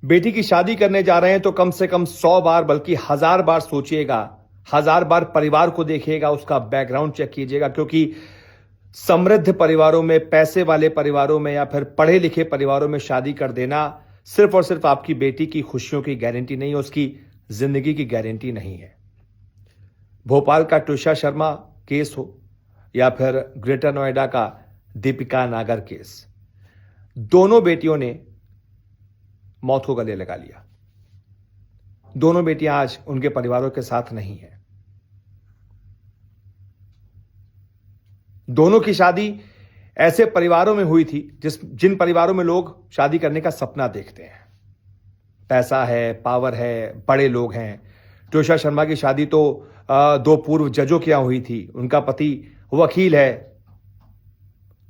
बेटी की शादी करने जा रहे हैं तो कम से कम 100 बार बल्कि 1000 बार सोचिएगा, 1000 बार परिवार को देखिएगा, उसका बैकग्राउंड चेक कीजिएगा। क्योंकि समृद्ध परिवारों में, पैसे वाले परिवारों में या फिर पढ़े लिखे परिवारों में शादी कर देना सिर्फ और सिर्फ आपकी बेटी की खुशियों की गारंटी नहीं है, उसकी जिंदगी की गारंटी नहीं है। भोपाल का ट्विशा शर्मा केस हो या फिर ग्रेटर नोएडा का दीपिका नागर केस, दोनों बेटियों ने मौत को गले लगा लिया। दोनों बेटियां आज उनके परिवारों के साथ नहीं हैं। दोनों की शादी ऐसे परिवारों में हुई थी जिन परिवारों में लोग शादी करने का सपना देखते हैं। पैसा है, पावर है, बड़े लोग हैं। ट्विशा शर्मा की शादी तो 2 पूर्व जजों के यहां हुई थी। उनका पति वकील है,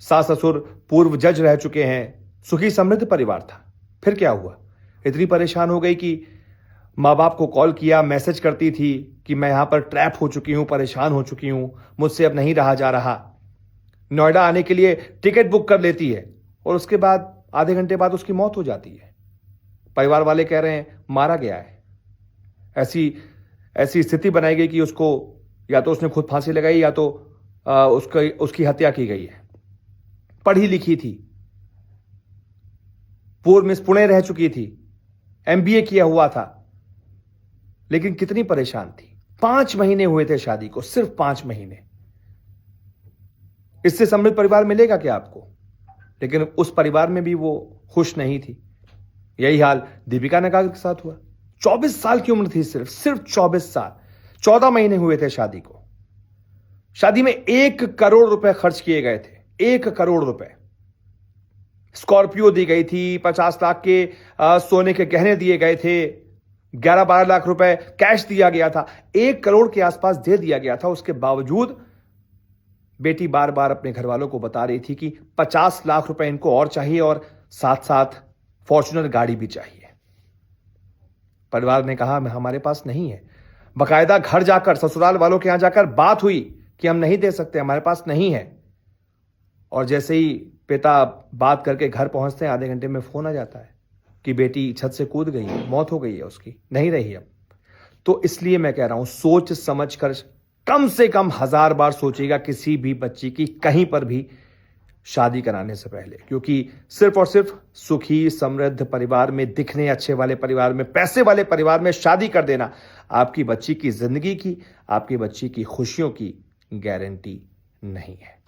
सास ससुर पूर्व जज रह चुके हैं। सुखी समृद्ध परिवार था। फिर क्या हुआ? इतनी परेशान हो गई कि माँ बाप को कॉल किया, मैसेज करती थी कि मैं यहां पर ट्रैप हो चुकी हूं, परेशान हो चुकी हूं, मुझसे अब नहीं रहा जा रहा। नोएडा आने के लिए टिकट बुक कर लेती है और उसके बाद आधे घंटे बाद उसकी मौत हो जाती है। परिवार वाले कह रहे हैं मारा गया है। ऐसी स्थिति बनाई गई कि उसको या तो उसने खुद फांसी लगाई या तो उसकी हत्या की गई है। पढ़ी लिखी थी, पूर्व मिस पुणे रह चुकी थी, MBA किया हुआ था, लेकिन कितनी परेशान थी। 5 महीने हुए थे शादी को, सिर्फ 5 महीने। इससे समृद्ध परिवार मिलेगा क्या आपको? लेकिन उस परिवार में भी वो खुश नहीं थी। यही हाल दीपिका नागर के साथ हुआ। 24 साल की उम्र थी, सिर्फ 24 साल। 14 महीने हुए थे शादी को। शादी में 1 करोड़ रुपए खर्च किए गए थे। 1 करोड़ रुपए। स्कॉर्पियो दी गई थी, 50 लाख के सोने के गहने दिए गए थे, 11-12 लाख रुपए कैश दिया गया था, 1 करोड़ के आसपास दे दिया गया था। उसके बावजूद बेटी बार बार अपने घर वालों को बता रही थी कि 50 लाख रुपए इनको और चाहिए और साथ साथ फॉर्च्यूनर गाड़ी भी चाहिए। परिवार ने कहा हमारे पास नहीं है। बकायदा घर जाकर, ससुराल वालों के यहां जाकर बात हुई कि हम नहीं दे सकते, हमारे पास नहीं है। और जैसे ही पिता बात करके घर पहुंचते हैं, आधे घंटे में फोन आ जाता है कि बेटी छत से कूद गई है, मौत हो गई है, उसकी नहीं रही अब। तो इसलिए मैं कह रहा हूं, सोच समझ कर कम से कम 1000 बार सोचिएगा किसी भी बच्ची की कहीं पर भी शादी कराने से पहले। क्योंकि सिर्फ और सिर्फ सुखी समृद्ध परिवार में, दिखने अच्छे वाले परिवार में, पैसे वाले परिवार में शादी कर देना आपकी बच्ची की जिंदगी की, आपकी बच्ची की खुशियों की गारंटी नहीं है।